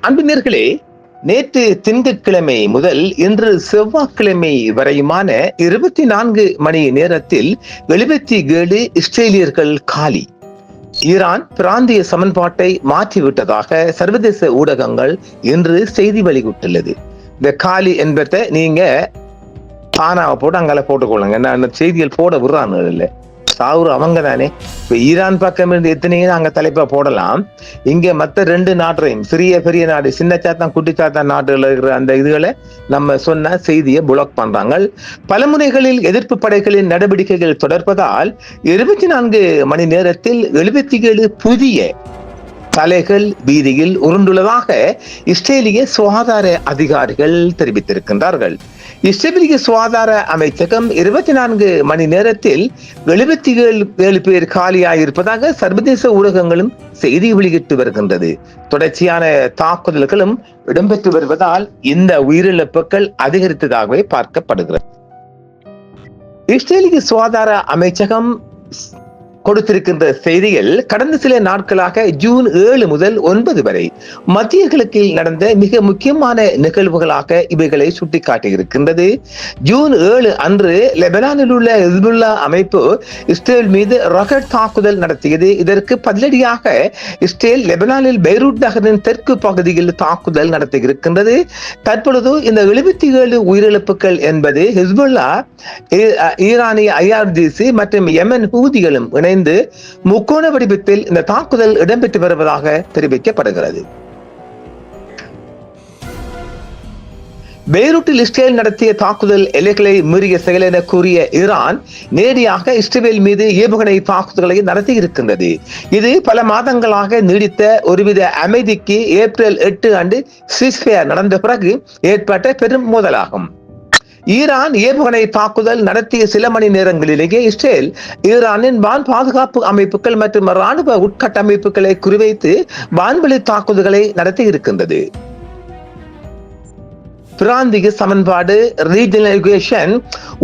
அன்பினர்களே, நேற்று திங்கட்கிழமை முதல் இன்று செவ்வாய்க்கிழமை வரையுமான 24 மணி நேரத்தில் 77 இஸ்ரேலியர்கள் காலி. ஈரான் பிராந்திய சமன்பாட்டை மாற்றிவிட்டதாக சர்வதேச ஊடகங்கள் இன்று செய்தி வெளியிட்டுள்ளது. இந்த காலி என்பதை நீங்க ஆனாவை போட்டு அங்கால போட்டுக்கொள்ளுங்க. என்ன செய்திகள் போட விடுறாங்க இல்லை, சாவுறு அவங்க தானே. இப்ப ஈரான் பக்கம் இருந்து எத்தனையும் அங்க தலைப்பா போடலாம். இங்க மத்த 2 நாட்டையும், சிறிய பெரிய நாடு, சின்ன சாத்தான் குட்டி சாத்தான் நாடுகள் இருக்கிற அந்த இதுகளை நம்ம சொன்ன செய்தியை புளாக் பண்றாங்க. பல முனைகளில் எதிர்ப்பு படைகளின் நடவடிக்கைகள் தொடர்பதால் 24 மணி நேரத்தில் 77 புதிய தலைகள் வீதியில் உருண்டுள்ளதாக இஸ்ரேலிய சுகாதார அதிகாரிகள் தெரிவித்திருக்கின்றார்கள். இஸ்ரேலிய சுகாதார அமைச்சகம் 24 மணி நேரத்தில் 77 பேர் காலியாயிருப்பதாக சர்வதேச ஊடகங்களும் செய்தி வெளியிட்டு வருகின்றது. தொடர்ச்சியான தாக்குதல்களும் இடம்பெற்று வருவதால் இந்த உயிரிழப்புகள் அதிகரித்ததாகவே பார்க்கப்படுகிறது. இஸ்ரேலிய சுகாதார அமைச்சகம் கொடுத்திருக்கின்ற செய்திகள் கடந்த சில நாட்களாக ஜூன் 7 முதல் 9 வரை மத்திய கிழக்கில் நடந்த மிக முக்கியமான நிகழ்வுகளாக இவைகளை சுட்டிக்காட்டியிருக்கின்றது. ஜூன் 7 அன்று லெபனானில் உள்ள ஹிஸ்புல்லா அமைப்பு இஸ்ரேல் மீது ராக்கெட் தாக்குதல் நடத்தியது. இதற்கு பதிலடியாக இஸ்ரேல் லெபனானில் பெய்ரூட் நகரின் தெற்கு பகுதியில் தாக்குதல் நடத்தியிருக்கின்றது. தற்பொழுது இந்த 77 உயிரிழப்புகள் என்பது ஹிஸ்புல்லா, ஈரானிய IRGC மற்றும் யெமன் ஹூதிகளும் இணைந்து முக்கோண வடிவத்தில் இந்த தாக்குதல் இடம்பெற்று வருவதாக தெரிவிக்கப்படுகிறது. பெய்ரூட்டில் இஸ்ரேல் நடத்திய தாக்குதல் எல்லைகளை மீறிய செயல் என கூறிய ஈரான் நேரடியாக இஸ்ரேல் மீது ஏவுகணை தாக்குதல்களை நடத்தி இருக்கின்றது. இது பல மாதங்களாக நீடித்த ஒருவித அமைதிக்கு ஏப்ரல் 8 அன்று சீஸ்ஃபயர் நடந்த பிறகு ஏற்பட்ட பெரும் மோதலாகும். ஈரான் ஏவுகணை தாக்குதல் நடத்திய சில மணி நேரங்களிலேயே இஸ்ரேல் ஈரானின் வான் பாதுகாப்பு அமைப்புகள் மற்றும் இராணுவ உட்கட்டமைப்புகளை குறிவைத்து வான்வெளி தாக்குதல்களை நடத்தி இருக்கின்றது. பிராந்திய சமன்பாடு ரீஜனலைசேஷன்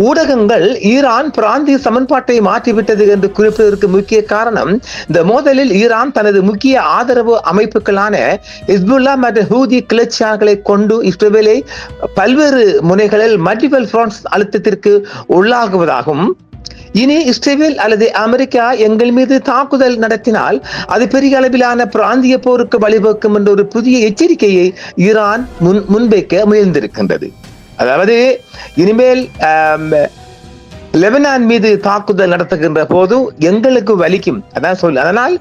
ஊடகங்கள் ஈரான் பிராந்திய சமன்பாட்டை மாற்றிவிட்டது என்று குறிப்பிடுவதற்கு முக்கிய காரணம், இந்த மோதலில் ஈரான் தனது முக்கிய ஆதரவு அமைப்புகளான ஹிஸ்புல்லா மற்றும் ஹூதி கிளர்ச்சியாளர்களை கொண்டு இஸ்ரேலை பல்வேறு முனைகளில் மல்டிபிள் ஃப்ரண்ட்ஸ் அழுத்தத்திற்கு உள்ளாகுவதாகும். இனி இஸ்ரேல் அல்லது அமெரிக்கா எங்கள் மீது தாக்குதல் நடத்தினால் அது பெரிய அளவிலான பிராந்திய போருக்கு வழிவகுக்கும் என்ற ஒரு புதிய எச்சரிக்கையை ஈரான் முன்வைக்க முயன்றிருக்கின்றது. அதாவது இனிமேல் லெபனான் மீது தாக்குதல் நடத்துகின்ற போது எங்களுக்கு வலிக்கும் அதான் சொல்லு. அதனால்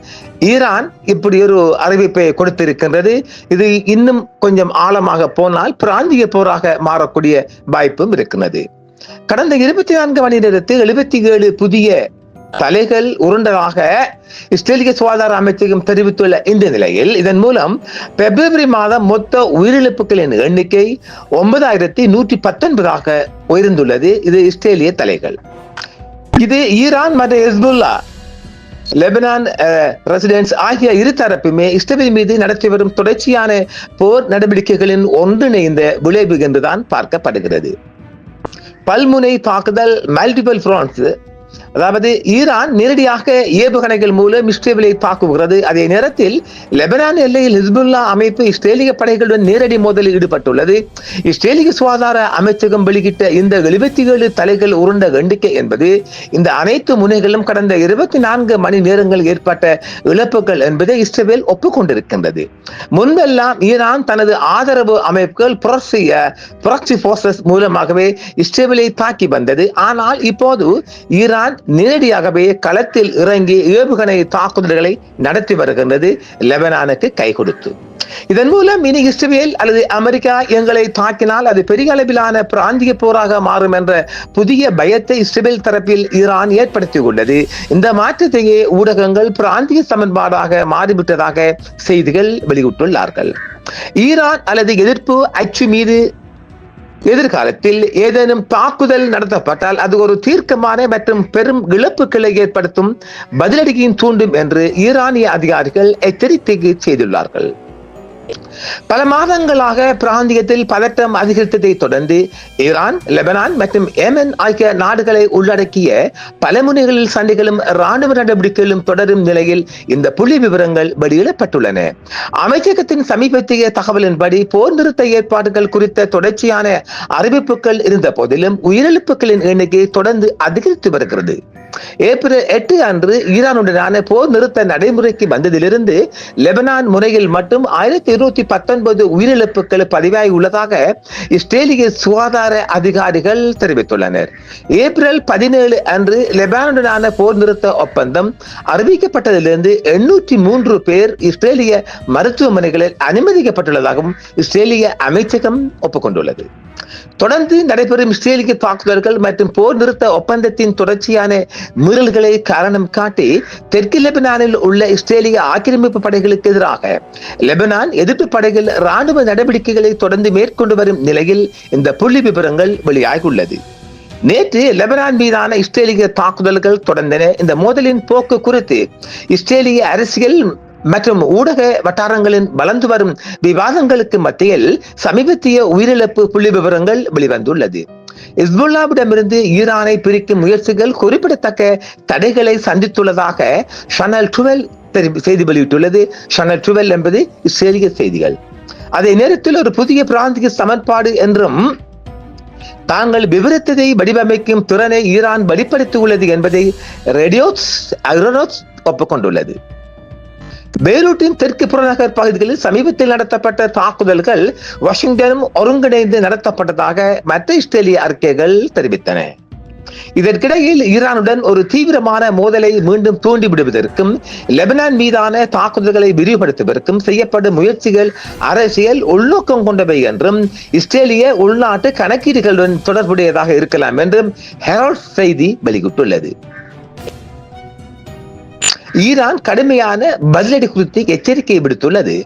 ஈரான் இப்படி ஒரு அறிவிப்பை கொடுத்திருக்கின்றது. இது இன்னும் கொஞ்சம் ஆழமாக போனால் பிராந்திய போராக மாறக்கூடிய வாய்ப்பும் இருக்கிறது. கடந்த 24 மணி நேரத்தில் 77 புதிய தலைகள் உருண்டதாக இஸ்ரேலிய சுகாதார அமைச்சகம் தெரிவித்துள்ள இந்த நிலையில் இதன் மூலம் பிப்ரவரி மாதம் மொத்த உயிரிழப்புகளின் எண்ணிக்கை 9119 உயர்ந்துள்ளது. இது இஸ்ரேலிய தலைகள். இது ஈரான் மற்றும் ஹிஸ்புல்லா, லெபனான் ரெசிடென்ட்ஸ் ஆகிய இரு தரப்புமே இஸ்ரேல் மீது நடத்தி வரும் தொடர்ச்சியான போர் நடவடிக்கைகளின் ஒன்றிணைந்த விளைவு என்றுதான் பார்க்கப்படுகிறது. பல்முனை தாக்குதல், மல்டிபிள் ஃப்ரண்ட்ஸ், அதாவது ஈரான் நேரடியாக ஏவுகணைகள் மூலம் இஸ்ரேலை தாக்குகிறது. அதே நேரத்தில் லெபனான் எல்லையில் ஹிஸ்புல்லா அமைப்பு இஸ்ரேலிய படைகளுடன் நேரடி மோதலில் ஈடுபட்டுள்ளது. இஸ்ரேலிய சுகாதார அமைச்சகம் வெளியிட்ட இந்த 77 தலைகள் உருண்ட எண்ணிக்கை என்பது இந்த அனைத்து முனைகளும் கடந்த 24 மணி நேரங்கள் ஏற்பட்ட இழப்புகள் என்பதை இஸ்ரேல் ஒப்புக்கொண்டிருக்கின்றது. முன்பெல்லாம் ஈரான் தனது ஆதரவு அமைப்புகள் ப்ராக்ஸி ஃபோர்சஸ் மூலமாகவே இஸ்ரேலை தாக்கி வந்தது. ஆனால் இப்போது ஈரான் நேரடியாகவே களத்தில் இறங்கி ஏவுகணை தாக்குதல்களை நடத்தி வருகின்றது, லெபனானுக்கு கை கொடுத்து. இதன் மூலம் இனி இஸ்ரேல் அல்லது அமெரிக்கா எங்களை தாக்கினால் அது பெரிய அளவிலான பிராந்திய போராக மாறும் என்ற புதிய பயத்தை இஸ்ரேல் தரப்பில் ஈரான் ஏற்படுத்தியுள்ளது. இந்த மாற்றத்தையே ஊடகங்கள் பிராந்திய சமன்பாடாக மாறிவிட்டதாக செய்திகள் வெளியிட்டுள்ளார்கள். ஈரான் அல்லது எதிர்ப்பு அச்சு மீது எதிர்காலத்தில் ஏதேனும் தாக்குதல் நடத்தப்பட்டால் அது ஒரு தீர்க்கமான மற்றும் பெரும் இழப்புகளை ஏற்படுத்தும் பதிலடியின் தூண்டும் என்று ஈரானிய அதிகாரிகள் எச்சரிக்கை செய்துள்ளார்கள். பல மாதங்களாக பிராந்தியத்தில் பதட்டம் அதிகரித்ததை தொடர்ந்து ஈரான், லெபனான் மற்றும் ஏமன் ஆகிய நாடுகளை உள்ளடக்கிய பல முனைகளில் சண்டைகளும் ராணுவ நடவடிக்கைகளும் தொடரும் நிலையில் இந்த புள்ளி விவரங்கள் வெளியிடப்பட்டுள்ளன. அமைச்சகத்தின் சமீபத்திய தகவலின்படி போர் நிறுத்த ஏற்பாடுகள் குறித்த தொடர்ச்சியான அறிவிப்புகள் இருந்த போதிலும் உயிரிழப்புகளின் எண்ணிக்கை தொடர்ந்து அதிகரித்து வருகிறது. ஏப்ரல் 8 அன்று ஈரானுடனான போர் நிறுத்த நடைமுறைக்கு வந்ததிலிருந்து லெபனான் முறையில் மட்டும் 1219 உயிரிழப்புகள் பதிவாகி உள்ளதாக இஸ்ரேலிய சுகாதார அதிகாரிகள் தெரிவித்துள்ளனர். ஏப்ரல் 17 அன்று லெபனானுடனான போர் நிறுத்த ஒப்பந்தம் அறிவிக்கப்பட்டதிலிருந்து 803 பேர் இஸ்ரேலிய மருத்துவமனைகளில் அனுமதிக்கப்பட்டுள்ளதாகவும் இஸ்ரேலிய அமைச்சகம் ஒப்புக்கொண்டுள்ளது. தொடர்ந்து நடைபெறும் இஸ்ரேலிய தாக்குதல்கள் மற்றும் போர் நிறுத்த ஒப்பந்தத்தின் தொடர்ச்சியான மீறல்களை காரணம் காட்டி தெற்கு லெபனானில் உள்ள இஸ்ரேலிய ஆக்கிரமிப்பு படைகளுக்கு எதிராக லெபனான் எதிர்ப்பு படைகள் ராணுவ நடவடிக்கைகளை தொடர்ந்து மேற்கொண்டு வரும் நிலையில் இந்த புள்ளி விவரங்கள் வெளியாகியுள்ளது. நேற்று லெபனான் மீதான இஸ்ரேலிய தாக்குதல்கள் தொடர்ந்தன. இந்த மோதலின் போக்கு குறித்து இஸ்ரேலிய அரசியல் மற்றும் ஊடக வட்டாரங்களின் வளர்ந்து வரும் விவாதங்களுக்கு மத்தியில் சமீபத்திய உயிரிழப்பு புள்ளி விவரங்கள் வெளிவந்துள்ளது. ஹிஸ்புல்லாவிடமிருந்து ஈரானை பிரிக்கும் முயற்சிகள் குறிப்பிடத்தக்க தடைகளை சந்தித்துள்ளதாக சேனல் 12 செய்தி வெளியிட்டுள்ளது. சேனல் 12 என்பது இஸ்ரேலிய செய்திகள். அதே நேரத்தில் ஒரு புதிய பிராந்திய சமன்பாடு என்றும் தாங்கள் விவரித்ததை வடிவமைக்கும் திறனை ஈரான் வெளிப்படுத்தியுள்ளது என்பதை ரேடியோஸ் ஒப்புக்கொண்டுள்ளது. பெய்ரூட்டின் தெற்கு புறநகர் பகுதிகளில் சமீபத்தில் நடத்தப்பட்ட தாக்குதல்கள் வாஷிங்டனும் ஒருங்கிணைந்து நடத்தப்பட்டதாக மற்ற இஸ்ரேலிய அறிக்கைகள் தெரிவித்தன. இதற்கிடையில் ஈரானுடன் ஒரு தீவிரமான மோதலை மீண்டும் தூண்டிவிடுவதற்கும் லெபனான் மீதான தாக்குதல்களை விரிவுபடுத்துவதற்கும் செய்யப்படும் முயற்சிகள் அரசியல் உள்நோக்கம் கொண்டவை என்றும் இஸ்ரேலிய உள்நாட்டு கணக்கீடுகளுடன் தொடர்புடையதாக இருக்கலாம் என்றும் ஹெரால்ட் செய்தி வெளியிட்டுள்ளது. ஈரான் கடுமையான பதிலடி குறித்து எச்சரிக்கை விடுத்துள்ளது.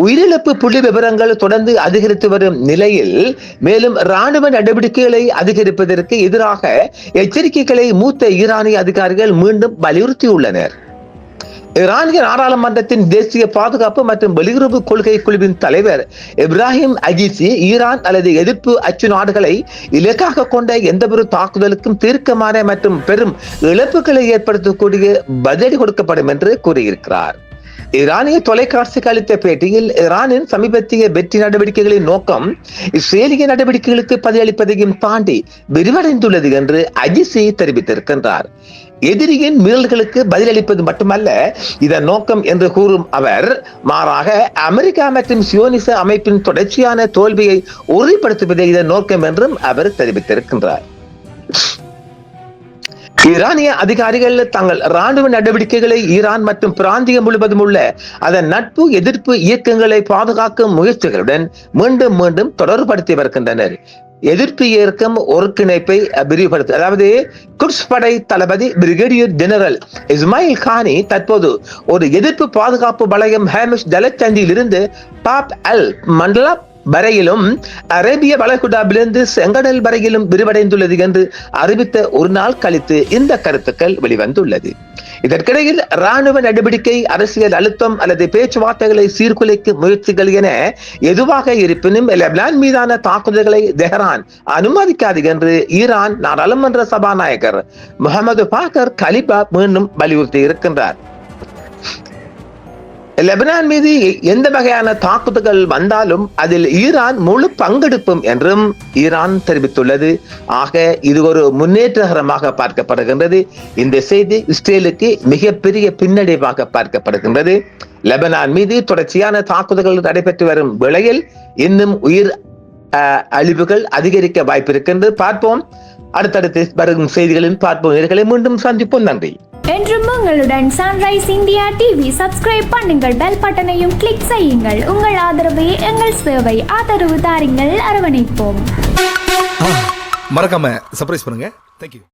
உயிரிழப்பு புள்ளி விவரங்கள் தொடர்ந்து அதிகரித்து வரும் நிலையில் மேலும் ராணுவ நடவடிக்கைகளை அதிகரிப்பதற்கு எதிராக எச்சரிக்கைகளை மூத்த ஈரானிய அதிகாரிகள் மீண்டும் வலியுறுத்தியுள்ளனர். ஈரானிய நாடாளுமன்றத்தின் தேசிய பாதுகாப்பு மற்றும் வெளியுறவு கொள்கை குழுவின் தலைவர் இப்ராஹிம் அகிசி ஈரான் அல்லது எதிர்ப்பு அச்சு நாடுகளை இலக்காக கொண்ட எந்தவொரு தாக்குதலுக்கும் தீர்க்கமான மற்றும் பெரும் இழப்புகளை ஏற்படுத்தக்கூடிய பதிலடி கொடுக்கப்படும் என்று கூறியிருக்கிறார். ஈரானிய தொலைக்காட்சிக்கு அளித்த பேட்டியில் ஈரானின் சமீபத்திய வெற்றி நடவடிக்கைகளின் நோக்கம் இஸ்ரேலிய நடவடிக்கைகளுக்கு பதிலளிப்பதையும் தாண்டி விரிவடைந்துள்ளது என்று அகிசி தெரிவித்திருக்கின்றார். எதிரியின் மீறல்களுக்கு பதிலளிப்பது மட்டுமல்ல இதன் நோக்கம் என்று கூறும் அவர், மாறாக அமெரிக்கா மற்றும் சியோனிச அமைப்பின் தொடர்ச்சியான தோல்வியை உறுதிப்படுத்துவதே இதன் நோக்கம் என்றும் அவர் தெரிவித்திருக்கின்றார். ஈரானிய அதிகாரிகள் தங்கள் ராணுவ நடவடிக்கைகளை ஈரான் மற்றும் பிராந்தியம் முழுவதும் உள்ள அதன் நட்பு எதிர்ப்பு இயக்கங்களை பாதுகாக்கும் முயற்சிகளுடன் மீண்டும் மீண்டும் தொடர்புபடுத்தி வருகின்றனர். எதிர்ப்பு இயக்கம் ஒருங்கிணைப்பை விரிவுபடுத்த, அதாவது குட்ஸ் படை தளபதி பிரிகேடியர் ஜெனரல் இஸ்மாயில் கானி தற்போது ஒரு எதிர்ப்பு பாதுகாப்பு வளையம் ஹேமிஷ் தலச்சந்தியில் இருந்து பாப் அல் மண்டலா வரையிலும் அரேபிய வளைகுடாவிலிருந்து செங்கடல் வரையிலும் விரிவடைந்துள்ளது என்று அறிவித்த ஒரு நாள் கழித்து இந்த கருத்துக்கள் வெளிவந்துள்ளது. இதற்கிடையில் ராணுவ நடவடிக்கை, அரசியல் அழுத்தம் அல்லது பேச்சுவார்த்தைகளை சீர்குலைக்கும் முயற்சிகள் என எதுவாக இருப்பினும் லெபனான் மீதான தாக்குதல்களை தெஹ்ரான் அனுமதிக்காது என்று ஈரான் நாடாளுமன்ற சபாநாயகர் முகமது பாக்கர் கலிபா மீண்டும் வலியுறுத்தி இருக்கின்றார். லெபனான் மீது எந்த வகையான தாக்குதல்கள் வந்தாலும் அதில் ஈரான் முழு பங்கெடுப்பும் என்றும் ஈரான் தெரிவித்துள்ளது. ஆக இது ஒரு முன்னேற்றகரமாக பார்க்கப்படுகின்றது. இந்த செய்தி இஸ்ரேலுக்கு மிகப்பெரிய பின்னடைவாக பார்க்கப்படுகின்றது. லெபனான் மீது தொடர்ச்சியான தாக்குதல்கள் நடைபெற்று வரும் வேளையில் இன்னும் உயிர் அழிவுகள் அதிகரிக்க வாய்ப்பு இருக்கின்றது. பார்ப்போம், அடுத்தடுத்து வரும் செய்திகளில் பார்ப்போம். நேயர்களை மீண்டும் சந்திப்போம். நன்றி. என்றும் உங்களுடன் சன்ரைஸ் இந்தியா டிவி சப்ஸ்கிரைப் பண்ணுங்கள், பெல் பட்டனையும் கிளிக் செய்யுங்கள். உங்கள் ஆதரவே எங்கள் சேவை. ஆதரவு தாருங்கள், அரவணைப்போம். மறக்காம சர்ப்ரைஸ் பண்ணுங்க. தேங்க்யூ.